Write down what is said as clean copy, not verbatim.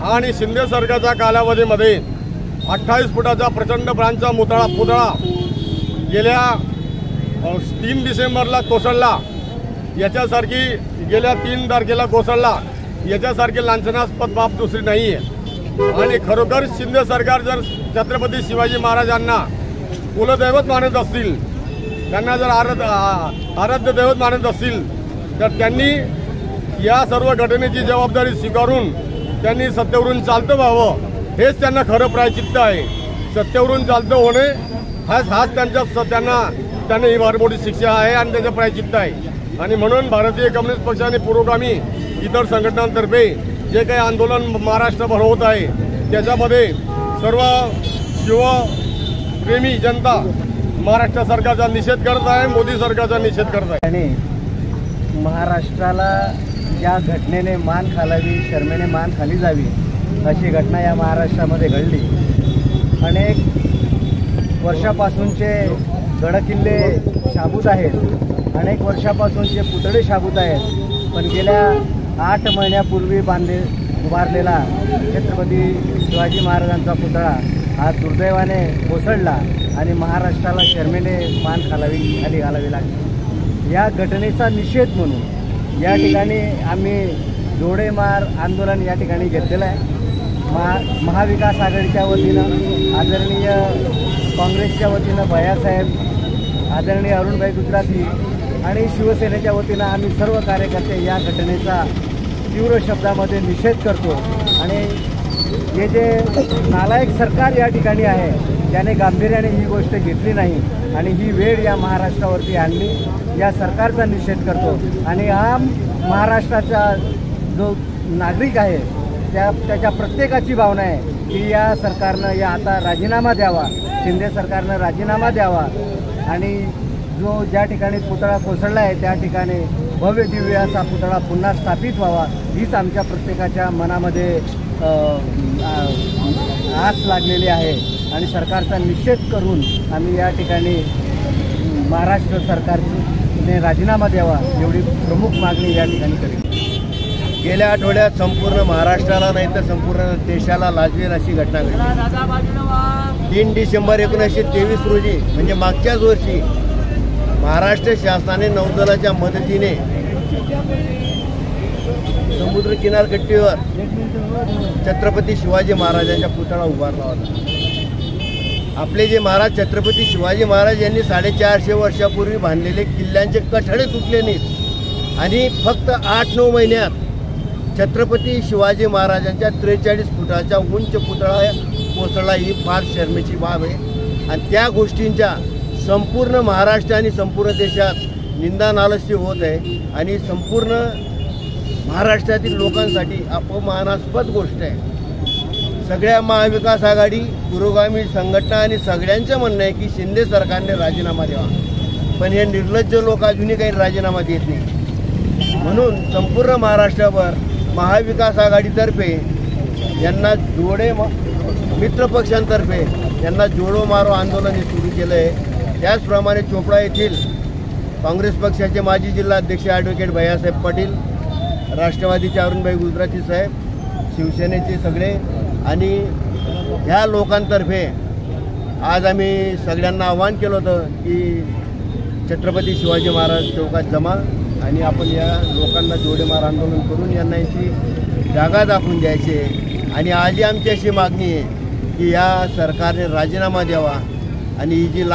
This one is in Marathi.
आणि शिंदे सरकारच्या कालावधीमध्ये 28 फुटाचा प्रचंड ब्रांचचा पुतळा गेल्या 3 डिसेंबरला कोसळला, याच्यासारखी गेल्या 3 तारखेला कोसळला, याच्यासारखी लांछनास्पद बाब दुसरी नाही आहे। आणि खरोखर शिंदे सरकार जर छत्रपती शिवाजी महाराजांना कुलदैवत मानत असतील, त्यांना जर आराध्य दैवत मानत असतील, तर त्यांनी या सर्व घटनेची जबाबदारी स्वीकारून त्यांनी सत्तेवरून चालतं व्हावं, हेच त्यांना खरं प्रायचित्त आहे। सत्तेवरून चालतं होणे हाच त्यांना ही फार शिक्षा आहे आणि त्याचं प्रायचित्त आहे। आणि म्हणून भारतीय कम्युनिस्ट पक्षाने पुरोगामी इतर संघटनांतर्फे जे काही आंदोलन महाराष्ट्रभर होत आहे, त्याच्यामध्ये सर्व शिवप्रेमी जनता महाराष्ट्र सरकारचा निषेध करत आहे, मोदी सरकारचा निषेध करत आहे। आणि महाराष्ट्राला या घटनेने मान खालावी, शर्मेने मान खाली जावी अशी घटना या महाराष्ट्रामध्ये घडली। अनेक वर्षापासूनचे गडकिल्ले शाबूत आहेत, अनेक वर्षापासूनचे पुतळे शाबूत आहेत, पण गेल्या 8 महिन्यापूर्वी उभारलेला छत्रपती शिवाजी महाराजांचा पुतळा हा दुर्दैवाने कोसळला आणि महाराष्ट्राला शर्मेने मान खाली घालावी लागली। या घटनेचा निषेध म्हणून या ठिकाणी आम्ही जोडेमार आंदोलन या ठिकाणी घेतलेलं आहे। महाविकास आघाडीच्या वतीनं, आदरणीय काँग्रेसच्या वतीनं भैयासाहेब, आदरणीय अरुणभाई गुजराती आणि शिवसेनेच्या वतीनं आम्ही सर्व कार्यकर्ते या घटनेचा तीव्र शब्दामध्ये निषेध करतो। आणि हे जे नालायक सरकार या ठिकाणी आहे, त्याने गांभीर्याने ही गोष्ट घेतली नाही आणि ही वेळ या महाराष्ट्रावरती आणली, या सरकारचा निषेध करतो। आणि हा महाराष्ट्राचा जो नागरिक आहे त्याच्या प्रत्येकाची भावना आहे की या सरकारनं आता राजीनामा द्यावा, शिंदे सरकारनं राजीनामा द्यावा आणि ज्या ठिकाणी पुतळा कोसळला आहे त्या ठिकाणी भव्य दिव्य असा पुतळा पुन्हा स्थापित व्हावा, हीच आमच्या प्रत्येकाच्या मनामध्ये आस लागलेली आहे। आणि सरकारचा निषेध करून आम्ही या ठिकाणी महाराष्ट्र सरकारने राजीनामा द्यावा एवढी प्रमुख मागणी या ठिकाणी करेल। गेल्या आठवड्यात संपूर्ण महाराष्ट्राला नाही तर संपूर्ण देशाला लाजवेल अशी घटना घडली। 3 डिसेंबर 1923 रोजी म्हणजे मागच्याच वर्षी महाराष्ट्र शासनाने नौदलाच्या मदतीने समुद्र किनारपट्टीवर छत्रपती शिवाजी महाराजांचा पुतळा उभारला होता। आपले जे महाराज छत्रपती शिवाजी महाराज यांनी 450 वर्षापूर्वी बांधलेले किल्ल्यांचे कठडे तुटले नाहीत आणि फक्त 8-9 महिन्यात छत्रपती शिवाजी महाराजांच्या 43 फुटाच्या उंच पुतळा कोसळला, ही फार शर्मेची बाब आहे। आणि त्या गोष्टींच्या संपूर्ण महाराष्ट्र आणि संपूर्ण देशात निंदा नालस्ती होत आहे आणि संपूर्ण महाराष्ट्रातील लोकांसाठी अपमानास्पद गोष्ट आहे। सगळ्या महाविकास आघाडी, पुरोगामी संघटना आणि सगळ्यांचं म्हणणं आहे की शिंदे सरकारने राजीनामा द्यावा, पण हे निर्लज्ज लोक अजूनही काही राजीनामा देत नाही। म्हणून संपूर्ण महाराष्ट्रावर महाविकास आघाडीतर्फे यांना मित्रपक्षांतर्फे यांना जोडो मारो आंदोलन सुरू केलं आहे। त्याचप्रमाणे चोपडा येथील काँग्रेस पक्षाचे माजी जिल्हाध्यक्ष ॲडव्होकेट भैयासाहेब पाटील, राष्ट्रवादीचे अरुणभाई गुजराती साहेब, शिवसेनेचे सगळे आणि ह्या लोकांतर्फे आज आम्ही सगळ्यांना आवाहन केलं होतं की छत्रपती शिवाजी महाराज चौकात जमा आणि आपण या लोकांना जोडेमार आंदोलन करून यांना यांची जागा दाखवून द्यायची आहे। आणि आजही आमची अशी मागणी आहे की या सरकारने राजीनामा द्यावा आणि ही जी